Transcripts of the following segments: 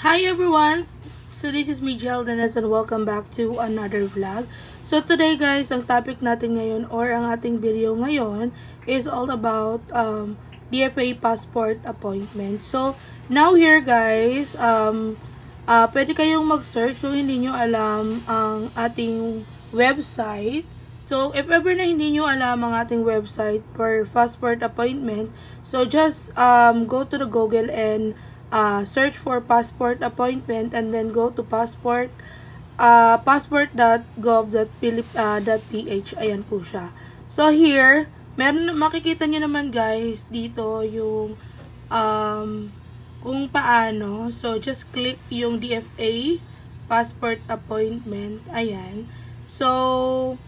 Hi everyone! So this is me, Jeldanes, and welcome back to another vlog. So today guys, ang topic natin ngayon or ang ating video ngayon is all about DFA passport appointment. So now here guys, pwede kayong mag-search kung hindi nyo alam ang ating website. So if ever na hindi nyo alam ang ating website for passport appointment, so just go to the Google and search for passport appointment and then go to passport.gov.ph. Ayan po siya. So here, makikita nyo naman guys dito yung kung paano. So just click yung DFA passport appointment. Ayan. So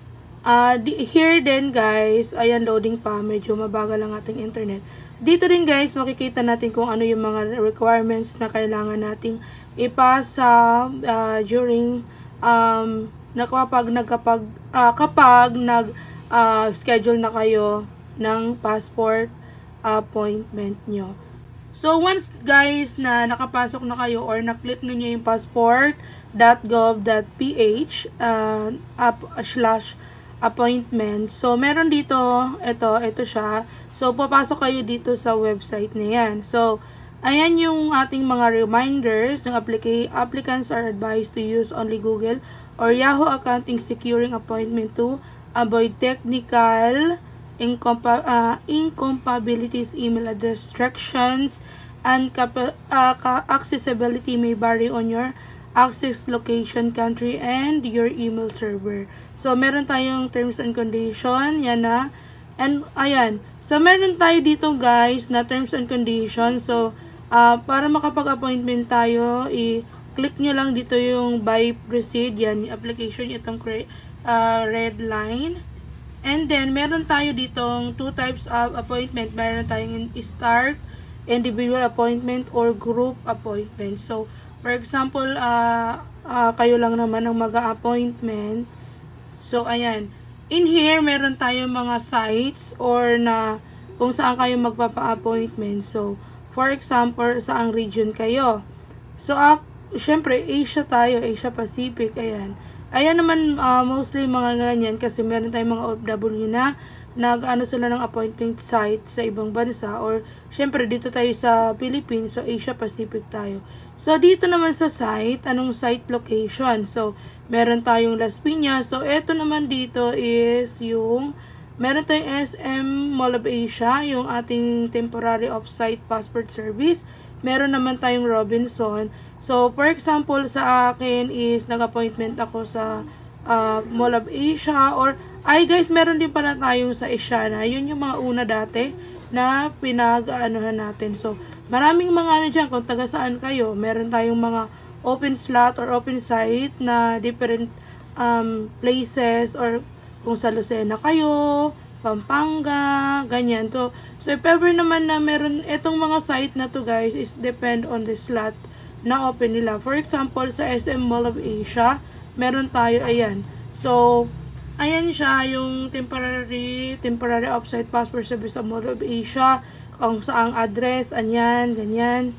here din guys, ayan, loading pa, medyo mabagal ang ating internet. Dito din guys, makikita natin kung ano yung mga requirements na kailangan nating ipasa during kapag nag-schedule na kayo ng passport appointment nyo. So once guys na nakapasok na kayo or na-click nyo yung passport.gov.ph appointment. So, meron dito, ito siya. So, papasok kayo dito sa website na yan. So, ayan yung ating mga reminders ng applicants are advised to use only Google or Yahoo accounting securing appointment to avoid technical incompatibilities, email address restrictions, and accessibility may vary on your access location, country, and your email server. So, meron tayong terms and condition. Yan na. And, ayan. So, meron tayo dito, guys, na terms and conditions. So, para makapag-appointment tayo, i-click nyo lang dito yung by proceed. Yan, yung application, itong red line. And then, meron tayo ditong two types of appointment. Meron tayong start, individual appointment, or group appointment. So, for example, kayo lang naman ang mag-appointment. So, ayan. In here, meron tayong mga sites or na kung saan kayo magpapa-appointment. So, for example, saang region kayo. So, syempre, Asia tayo, Asia Pacific, ayan. Ayan naman, mostly mga ganyan kasi meron tayong mga OFW na nag-ano sila ng appointment site sa ibang bansa or syempre dito tayo sa Philippines, so Asia Pacific tayo. So dito naman sa site, anong site location? So meron tayong Las Piñas. So eto naman dito is yung meron tayong SM Mall of Asia, yung ating temporary off-site passport service. Meron naman tayong Robinson. So for example, sa akin is nag-appointment ako sa Mall of Asia or guys, meron din pala tayong sa Asiana. Yun yung mga una dati na pinag-aanohan natin. So, maraming mga ano dyan, kung taga saan kayo, meron tayong mga open slot or open site na different places or kung sa Lucena kayo, Pampanga, ganyan. So if ever naman na meron itong mga site na to guys, is depend on the slot na open nila. For example, sa SM Mall of Asia, meron tayo, ayan. So, ayan siya, yung temporary off-site passport service sa Mall of Asia, kung saang address, anyan, ganyan.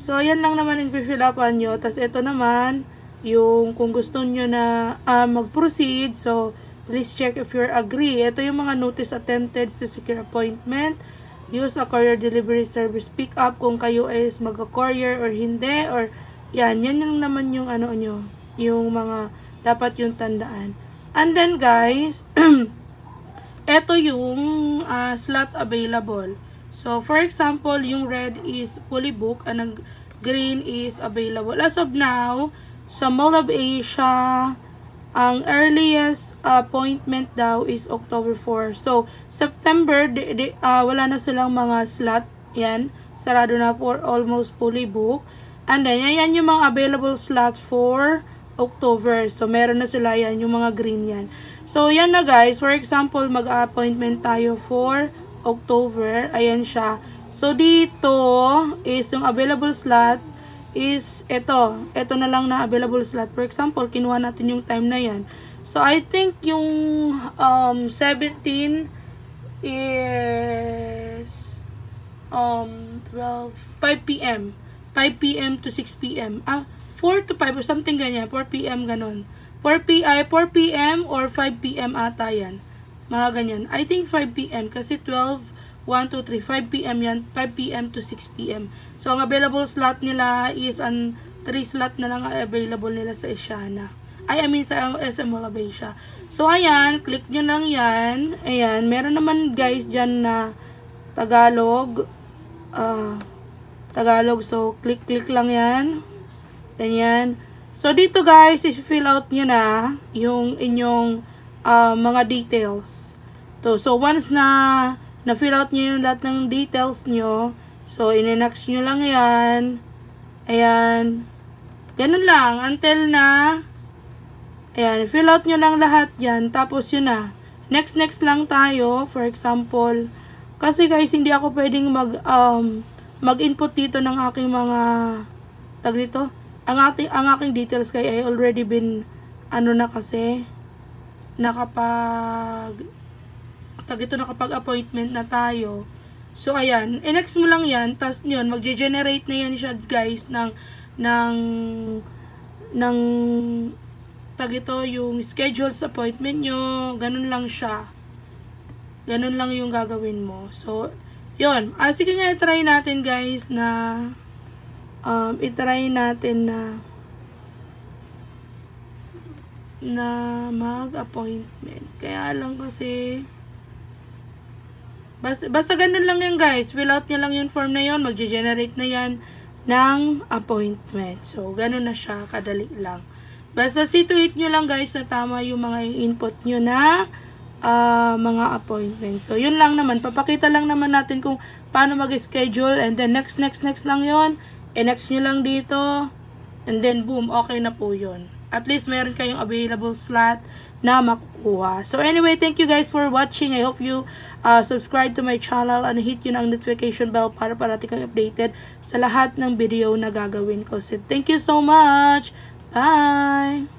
So, ayan lang naman yung fill upan nyo. Tapos, ito naman, yung kung gusto nyo na mag-proceed, so, please check if you're agree. Ito yung mga notice attempted to secure appointment. Use a courier delivery service pick up kung kayo is mag-courier or hindi, or yan lang naman yung ano nyo, yung mga dapat yung tandaan. And then guys, eto yung slot available. So for example, yung red is fully booked and ang green is available. As of now, sa Mall of Asia, ang earliest appointment daw is October 4. So September, wala na silang mga slot. Yan, sarado na for almost fully booked. And then, yan yung mga available slots for October. So, meron na sila yan, yung mga green yan. So, yan na guys. For example, mag-appointment tayo for October. Ayan siya. So, dito is yung available slot is ito. Ito na lang na available slot. For example, kinuha natin yung time na yan. So, I think yung 17 is 5 p.m. 5 p.m. to 6 p.m. 4 to 5 or something ganyan. 4 p.m. ganon. 4 p.m. or 5 p.m. ata yan. Mga ganyan. I think 5 p.m. kasi 12, 1, 2, 3, 5 p.m. yan. 5 p.m. to 6 p.m. So, ang available slot nila is 3 slot na lang available nila sa Asiana. I mean sa SM Mall of Asia. So, ayan. Click nyo lang yan. Ayan. Meron naman guys dyan na Tagalog. Tagalog. So, click lang yan. Ganyan. So, dito guys, i-fill out nyo na yung inyong mga details. So, once na fill out nyo yung lahat ng details nyo, so, in-next nyo lang yan. Ayan. Ganun lang. Until na, ayan, fill out nyo lang lahat yan. Tapos, yun na. Next lang tayo. For example, kasi guys, hindi ako pwedeng mag-input dito ng aking mga, tag dito, ang aking details kay I already been, nakapag nakapag-appointment na tayo. So, ayan. I-next mo lang yan. Tapos, yun, mag-generate na yan siya, guys, ng yung schedule sa appointment nyo. Ganun lang siya. Ganun lang yung gagawin mo. So, yun. Sige nga, i-try natin, guys, na mag-appointment. Kaya lang kasi basta ganun lang yan guys. Fill out nyo lang yung form na yun. Mag-generate na yan ng appointment. So, ganun na siya. Kadali lang. Basta situate nyo lang guys na tama yung mga input nyo na mga appointment. So, yun lang naman. Papakita lang naman natin kung paano mag-schedule. And then, next lang yun. I-next nyo lang dito. And then, boom. Okay na po yun. At least, meron kayong available slot na makukuha. So, anyway, thank you guys for watching. I hope you subscribe to my channel and hit yun ang notification bell para parati kang updated sa lahat ng video na gagawin ko. So, thank you so much. Bye!